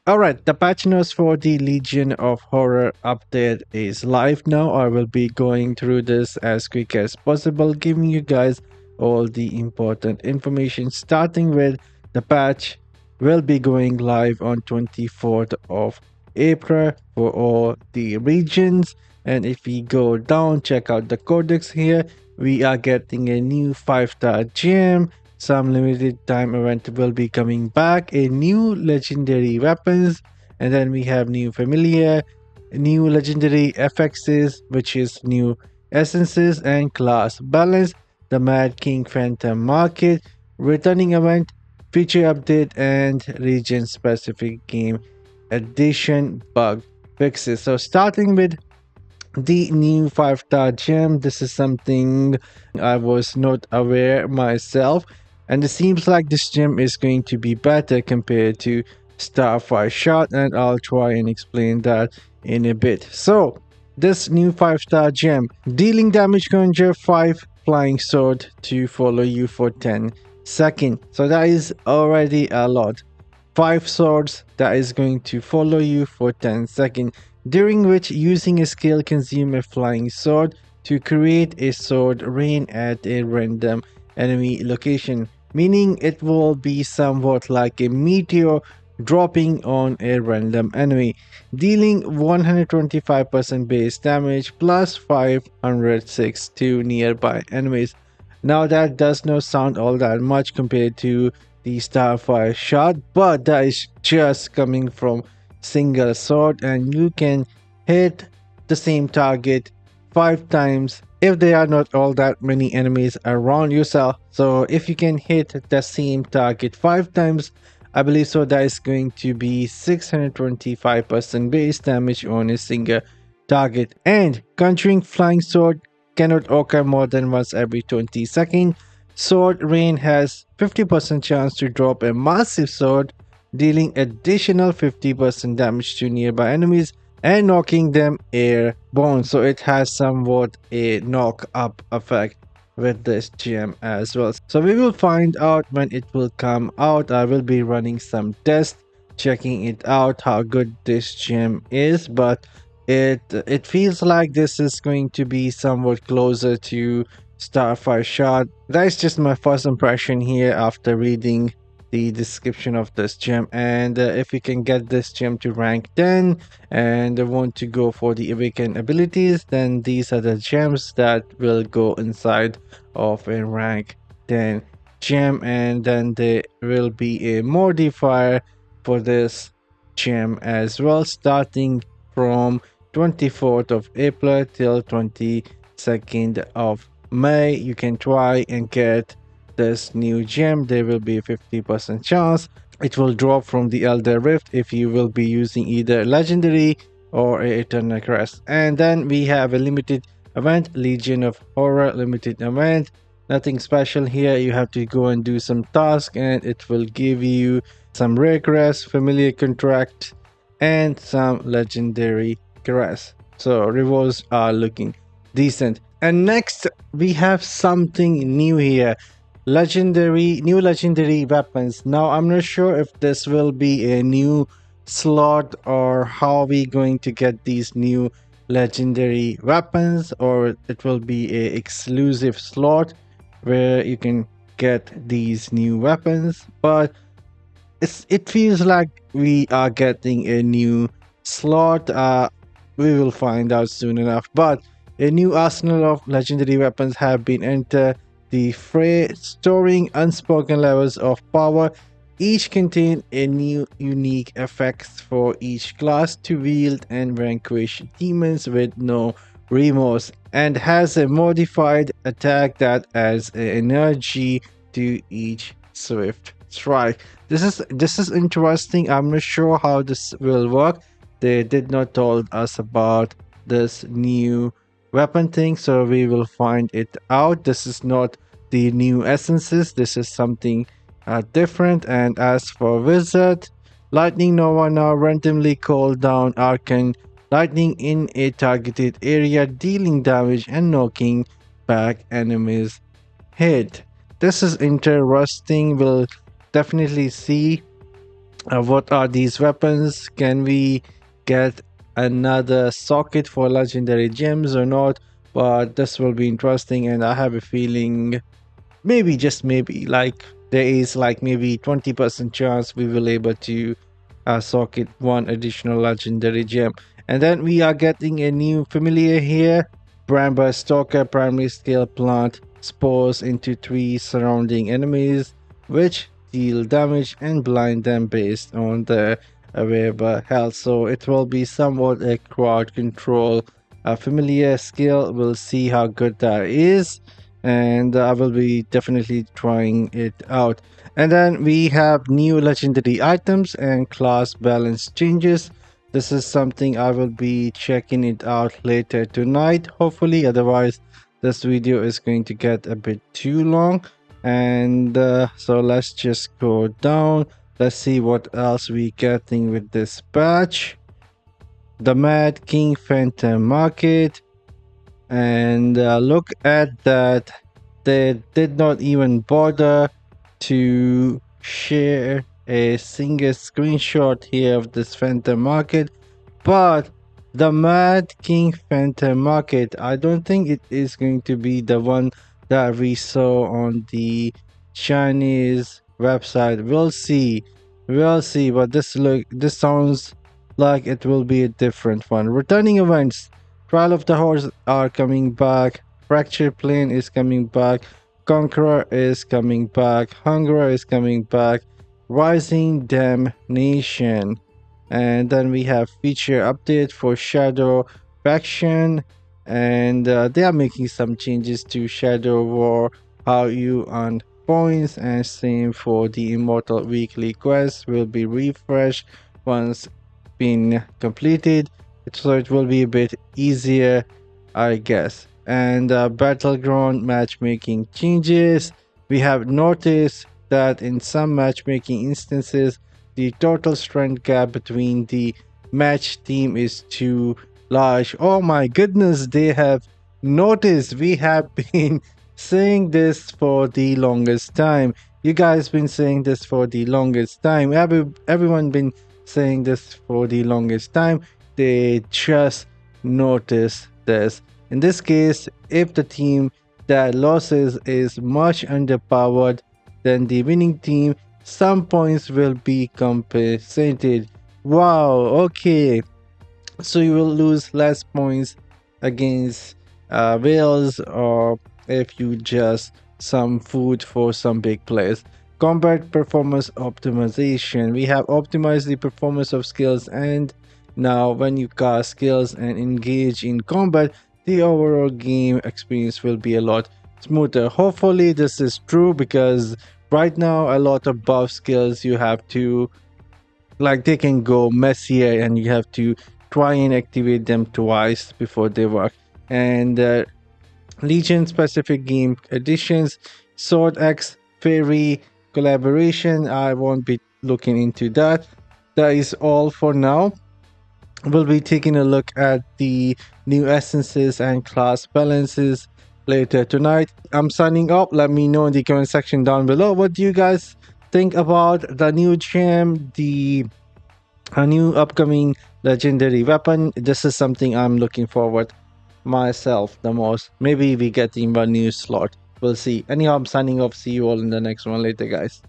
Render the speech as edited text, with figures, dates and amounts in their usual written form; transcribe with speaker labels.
Speaker 1: Alright, the patch notes for the Legion of Horror update is live now. I will be going through this as quick as possible, giving you guys all the important information, starting with the patch will be going live on 24th of April for all the regions. And if we go down, check out the codex here, we are getting a new 5-star gem. Some limited time event will be coming back, a new legendary weapons, and then we have new familiar, new legendary FXs, which is new essences and class balance, the Mad King Phantom Market, returning event, feature update, and region specific game addition bug fixes. So starting with the new 5-star gem, this is something I was not aware myself, and it seems like this gem is going to be better compared to Starfire Shot, and I'll try and explain that in a bit. So this new 5-star gem, dealing damage, conjure 5 flying sword to follow you for 10 seconds. So that is already a lot. 5 swords that is going to follow you for 10 seconds, during which using a skill consume a flying sword to create a sword rain at a random enemy location, meaning it will be somewhat like a meteor dropping on a random enemy, dealing 125% base damage plus 506 to nearby enemies. Now that does not sound all that much compared to the Starfire Shot, but that is just coming from single sword, and you can hit the same target 5 times if there are not all that many enemies around yourself. So if you can hit the same target 5 times, I believe so that is going to be 625% base damage on a single target. And conjuring flying sword cannot occur more than once every 20 seconds. Sword rain has 50% chance to drop a massive sword, dealing additional 50% damage to nearby enemies and knocking them airborne. So it has somewhat a knock up effect with this gem as well. So we will find out when it will come out. I will be running some tests, checking it out how good this gem is, but it feels like this is going to be somewhat closer to Starfire Shot. That is just my first impression here after reading the description of this gem. And if we can get this gem to rank 10 and want to go for the awakened abilities, then these are the gems that will go inside of a rank 10 gem, and then there will be a modifier for this gem as well, starting from 24th of April till 22nd of May. You can try and get this new gem. There will be a 50% chance it will drop from the Elder Rift if you will be using either legendary or a eternal crest. And then we have a limited event, Legion of Horror limited event. Nothing special here. You have to go and do some task and it will give you some rare crest, familiar contract, and some legendary crest. So rewards are looking decent. And next we have something new here, new legendary weapons. Now I'm not sure if this will be a new slot or how we going to get these new legendary weapons, or it will be a exclusive slot where you can get these new weapons, but it feels like we are getting a new slot. We will find out soon enough. But a new arsenal of legendary weapons have been entered the fray, storing unspoken levels of power. Each contain a new unique effects for each class to wield and vanquish demons with no remorse, and has a modified attack that adds energy to each swift strike. This is interesting. I'm not sure how this will work. They did not told us about this new weapon thing, so we will find it out. This is not the new essences. This is something different. And as for wizard, lightning nova now randomly call down arcane lightning in a targeted area, dealing damage and knocking back enemies head. This is interesting. We'll definitely see What are these weapons? Can we get another socket for legendary gems or not? But this will be interesting, and I have a feeling maybe, just maybe, like there is like maybe 20% chance we will able to socket one additional legendary gem. And then we are getting a new familiar here, Bramblestalker. Primary skill: plant spores into trees surrounding enemies, which deal damage and blind them based on their available health. So it will be somewhat a crowd control familiar skill. We'll see how good that is, and I will be definitely trying it out. And then we have new legendary items and class balance changes. This is something I will be checking it out later tonight, hopefully. Otherwise, this video is going to get a bit too long. And so let's just go down. Let's see what else we getting with this patch. The Mad King Phantom Market, and look at that, they did not even bother to share a single screenshot here of this Phantom Market. But the Mad King Phantom Market, I don't think it is going to be the one that we saw on the Chinese website. We'll see, but this sounds like it will be a different one. Returning events: Trial of the Horse are coming back, Fractured Plane is coming back, Conqueror is coming back, Hunger is coming back, Rising Damnation. And then we have feature update for Shadow Faction, and they are making some changes to Shadow War, how you earn points, and same for the Immortal weekly quest will be refreshed once been completed, so it will be a bit easier, I guess. And battleground matchmaking changes. We have noticed that in some matchmaking instances, the total strength gap between the match team is too large. Oh my goodness, they have noticed. We have been saying this for the longest time. You guys been saying this for the longest time. Everyone been saying this for the longest time. They just noticed this. In this case, if the team that loses is much underpowered than the winning team, some points will be compensated. Wow, okay. So you will lose less points against whales, or if you just some food for some big players. Combat performance optimization: we have optimized the performance of skills, and now when you cast skills and engage in combat, the overall game experience will be a lot smoother. Hopefully this is true, because right now a lot of buff skills you have to, like, they can go messier and you have to try and activate them twice before they work. And Legion specific game additions: Sword X Fairy collaboration, I won't be looking into that. That is all for now. We'll be taking a look at the new essences and class balances later tonight. I'm signing up. Let me know in the comment section down below what do you guys think about the new gem, the a new upcoming legendary weapon. This is something I'm looking forward myself the most. Maybe we get in a new slot. We'll see. Anyhow, I'm signing off. See you all in the next one later, guys.